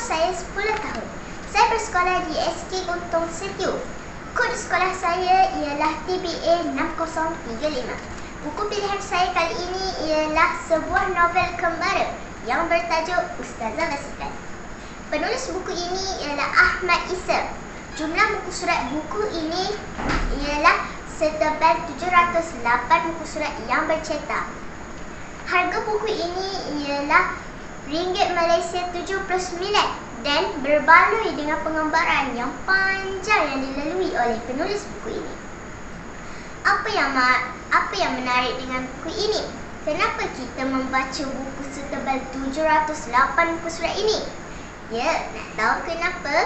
saya 10 tahun. Saya bersekolah di SK Guntung Setiu. Kod sekolah saya ialah TBA 6035. Buku pilihan saya kali ini ialah sebuah novel kembara yang bertajuk Ustazah Basikal. Penulis buku ini ialah Ahmad Isa. Jumlah muka surat buku ini ialah setebal 708 muka surat yang bercetak. Harga buku ini ialah ringgit Malaysia 79 dan berbaloi dengan pengembaraan yang panjang yang dilalui oleh penulis buku ini. Apa yang menarik dengan buku ini? Kenapa kita membaca buku setebal 708 muka surat ini? Ya, nak tahu kenapa?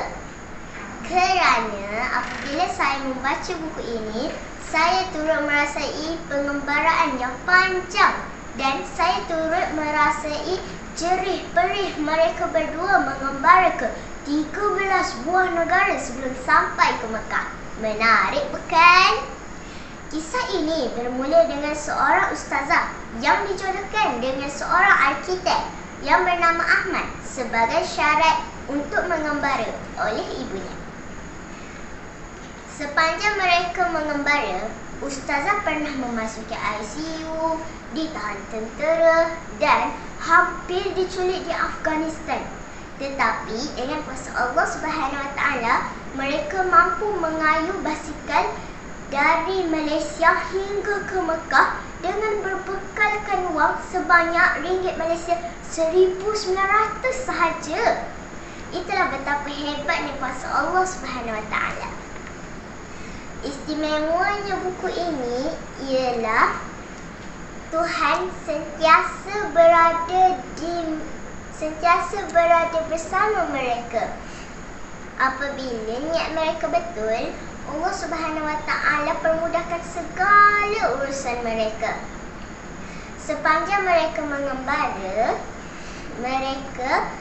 Kerana apabila saya membaca buku ini, saya turut merasai pengembaraan yang panjang dan saya turut merasai jerih perih mereka berdua mengembara ke 13 buah negara sebelum sampai ke Mekah. Menarik bukan? Kisah ini bermula dengan seorang ustazah yang dijodohkan dengan seorang arkitek yang bernama Ahmad sebagai syarat untuk mengembara oleh ibunya. Sepanjang mereka mengembara, ustazah pernah memasuki ICU, ditahan tentera dan hampir diculik di Afghanistan. Tetapi dengan kuasa Allah Subhanahu Wa Taala, mereka mampu mengayuh basikal dari Malaysia hingga ke Mekah dengan berbekalkan wang sebanyak ringgit Malaysia 1,900 sahaja. Itulah betapa hebatnya kuasa Allah Subhanahu Wa Taala. Istimewanya buku ini ialah Tuhan sentiasa berada bersama mereka. Apabila niat mereka betul, Allah Subhanahu Wa Taala permudahkan segala urusan mereka. Sepanjang mereka mengembara, mereka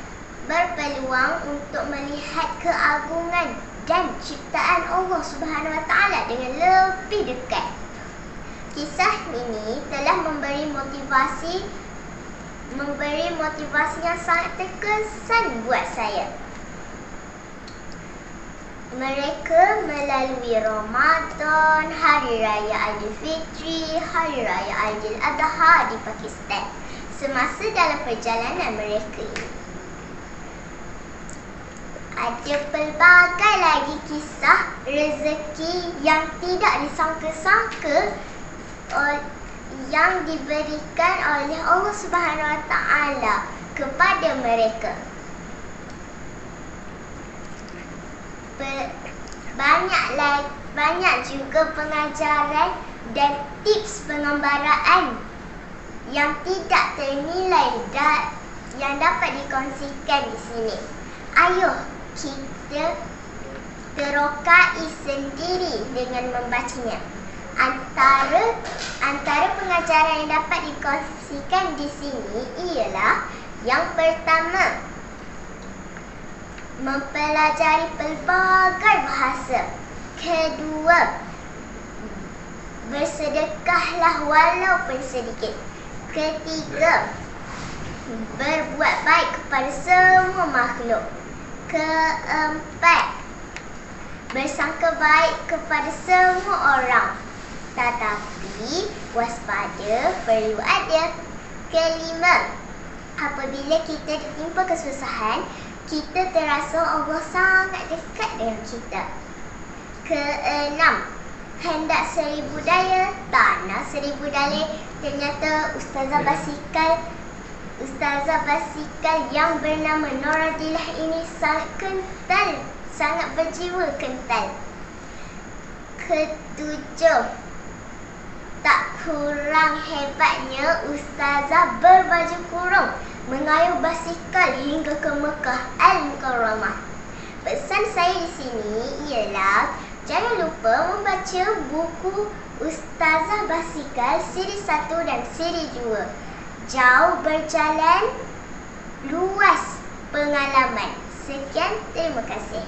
berpeluang untuk melihat keagungan dan ciptaan Allah Subhanahu Wa Taala dengan lebih dekat. Kisah ini telah memberi motivasi yang sangat terkesan buat saya. Mereka melalui Ramadan, Hari Raya Aidilfitri, Hari Raya Aidil Adha di Pakistan semasa dalam perjalanan mereka ini. Ada pelbagai lagi kisah rezeki yang tidak disangka-sangka yang diberikan oleh Allah Subhanahu Wa Taala kepada mereka. Banyak juga pengajaran dan tips pengembaraan yang tidak ternilai yang dapat dikongsikan di sini. Ayo kita terokai sendiri dengan membacanya. Antara pengajaran yang dapat dikongsikan di sini ialah yang pertama, mempelajari pelbagai bahasa. Kedua, bersedekahlah walaupun sedikit. Ketiga, berbuat baik kepada semua makhluk. Keempat, bersangka baik kepada semua orang. Tetapi waspada perlu ada. Kelima, apabila kita ditimpa kesusahan, kita terasa Allah sangat dekat dengan kita. Keenam, hendak 1000 daya, tanah 1000 dalih. Ternyata ustazah basikal yang bernama Noradillah ini sangat kental, sangat berjiwa kental. Ketujuh, tak kurang hebatnya ustazah berbaju kurung mengayuh basikal hingga ke Mekah Al-Mukarramah. Pesan saya di sini ialah jangan lupa membaca buku Ustazah Basikal siri 1 dan siri 2. Jauh berjalan, luas pengalaman. Sekian, terima kasih.